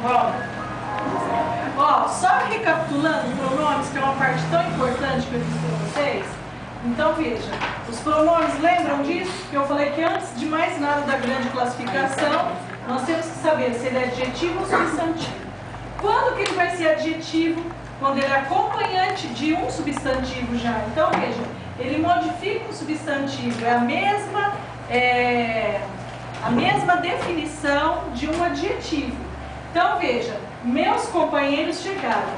Bom, ó, só recapitulando os pronomes, que é uma parte tão importante que eu disse para vocês. Então veja, os pronomes, lembram disso? Que eu falei que antes de mais nada da grande classificação, nós temos que saber se ele é adjetivo ou substantivo. Quando que ele vai ser adjetivo? Quando ele é acompanhante de um substantivo já. Então veja, ele modifica o substantivo, é a mesma definição de um adjetivo. Então veja, meus companheiros chegaram.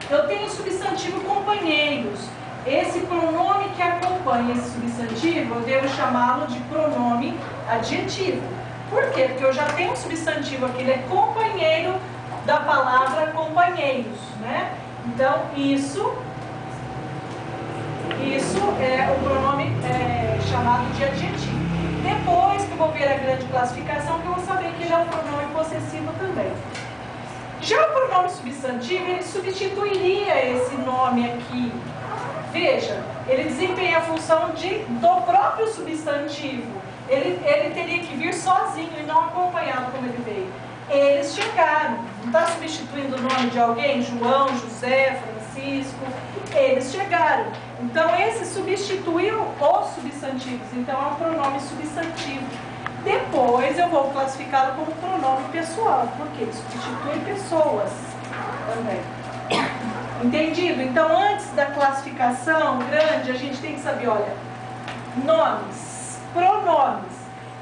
Eu tenho o substantivo companheiros. Esse pronome que acompanha esse substantivo, eu devo chamá-lo de pronome adjetivo. Por quê? Porque eu já tenho um substantivo aqui, ele é companheiro da palavra companheiros, né? Então, isso é o pronome chamado de adjetivo. Depois que eu vou ver a grande classificação, que eu vou saber que ele é um pronome possessivo também. Já o pronome substantivo, ele substituiria esse nome aqui. Veja, ele desempenha a função do próprio substantivo. Ele teria que vir sozinho e não acompanhado como ele veio. Eles chegaram. Não está substituindo o nome de alguém? João, José, Francisco. Eles chegaram. Então, esse substituiu os substantivos. Então, é um pronome substantivo. Depois, eu vou classificá-lo como pronome pessoal, porque ele substitui pessoas também. Entendido? Então, antes da classificação grande, a gente tem que saber, olha, nomes, pronomes,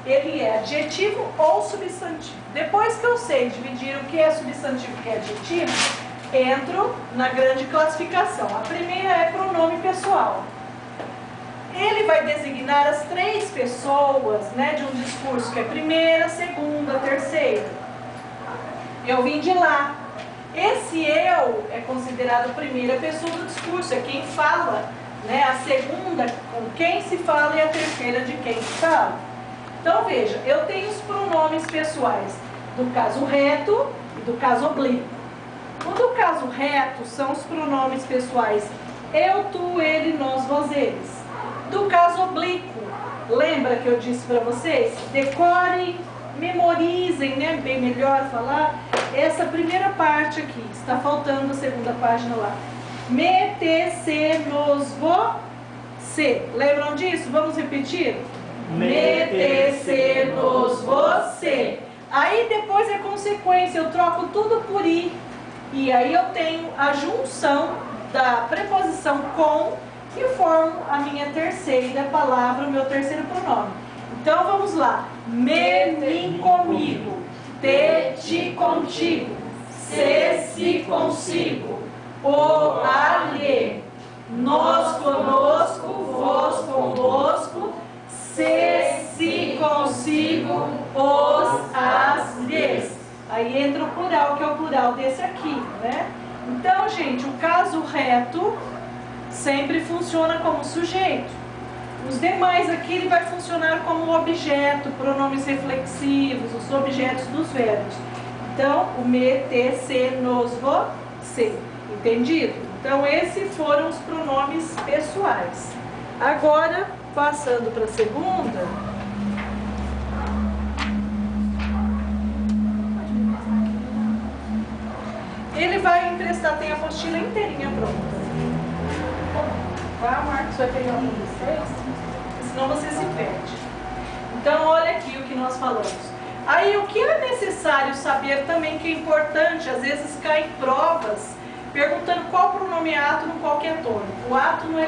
ele é adjetivo ou substantivo. Depois que eu sei dividir o que é substantivo e o que é adjetivo, entro na grande classificação. A primeira é pronome pessoal. Ele vai designar as três pessoas, né, de um discurso, que é primeira, segunda, terceira. Eu vim de lá. Esse eu é considerado a primeira pessoa do discurso, é quem fala, né? A segunda com quem se fala e a terceira de quem se fala. Então veja, eu tenho os pronomes pessoais do caso reto e do caso oblíquo. O do caso reto são os pronomes pessoais eu, tu, ele, nós, vós, eles. Do caso oblíquo, lembra que eu disse para vocês? Decorem, memorizem, né? Bem melhor falar. Essa primeira parte aqui, está faltando a segunda página lá. Me, te, se, nos, vo, se. Lembram disso? Vamos repetir? Me, te, se, nos, vo, se. Aí depois é consequência, eu troco tudo por i. E aí eu tenho a junção da preposição com e formo a minha terceira palavra, o meu terceiro pronome. Então vamos lá. Me, mim, comigo. Te, ti, contigo. Se consigo. O, a, lhe. Nós, conosco. Vós, convosco. Se, consigo. Os, as, lhes. Aí entra o plural, que é o plural desse aqui, né? Então, gente, o caso reto sempre funciona como sujeito. Os demais aqui ele vai funcionar como objeto, pronomes reflexivos, os objetos dos verbos. Então, o me, te, se, nos, vo, se. Entendido? Então, esses foram os pronomes pessoais. Agora, passando para a segunda. Ele vai emprestar, tem a apostila inteirinha pronta. Vai, Marcos, vai pegar um de vocês, senão você se perde. Então, olha aqui o que nós falamos. Aí, o que é necessário saber também, que é importante, às vezes cai em provas, perguntando qual pronome é átono, qual que é tônico. O átono,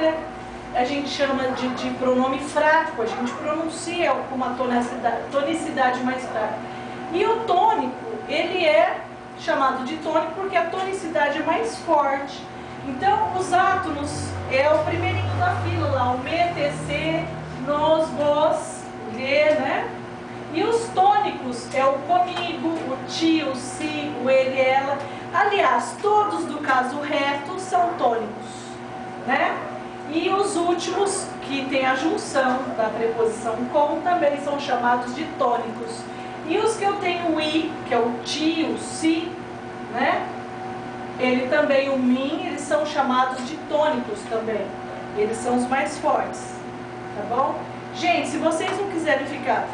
a gente chama de pronome fraco, a gente pronuncia com uma tonicidade mais fraca. E o tônico, ele é chamado de tônico porque a tonicidade é mais forte. Então, os átonos é o primeirinho da fila lá, o me, te, se, nos, vós, lhe, né? E os tônicos é o comigo, o ti, o si, o ele, ela. Aliás, todos do caso reto são tônicos, né? E os últimos, que tem a junção da preposição com, também são chamados de tônicos. E os que eu tenho o i, que é o ti, o si, né? Ele também, o mim, eles são chamados de tônicos também. Eles são os mais fortes, tá bom? Gente, se vocês não quiserem ficar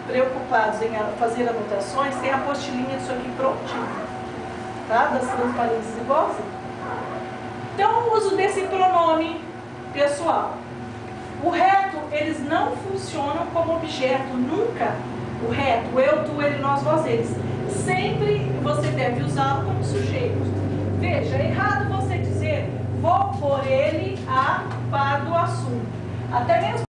preocupados em fazer anotações, tem a apostilinha disso aqui prontinho. tá? Das transparências e vozes. Então, o uso desse pronome pessoal. O reto, eles não funcionam como objeto, nunca. O reto, o eu, tu, ele, nós, vós, eles. Sempre você deve usá-lo como sujeito. Veja, é errado você dizer, vou por ele a par do assunto. Até mesmo